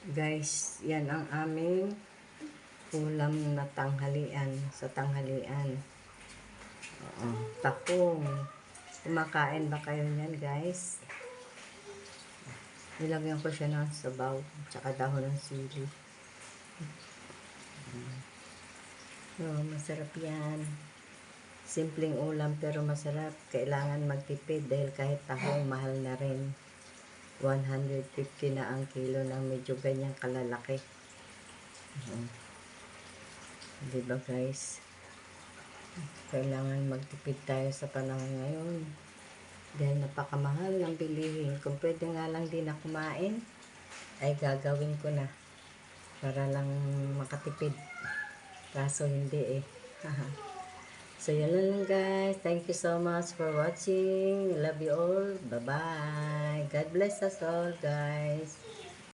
Guys, yan ang aming ulam na tanghalian sa tanghalian. Takong. Kumakain ba kayo niyan, guys? Nilagyan ko siya ng sabaw tsaka dahon ng sili. Masarap yan. Simpleng ulam pero masarap. Kailangan magtipid dahil kahit tahong mahal na rin. 150 na ang kilo ng medyo ganyang kalalaki. Diba guys? Kailangan magtipid tayo sa panahon ngayon. Dahil napakamahal ng bilihin. Kung pwede nga lang din na kumain, ay gagawin ko na. Para lang makatipid. Kaso hindi eh. So yun lang guys. Thank you so much for watching. Love you all. Bye bye. God bless us all guys.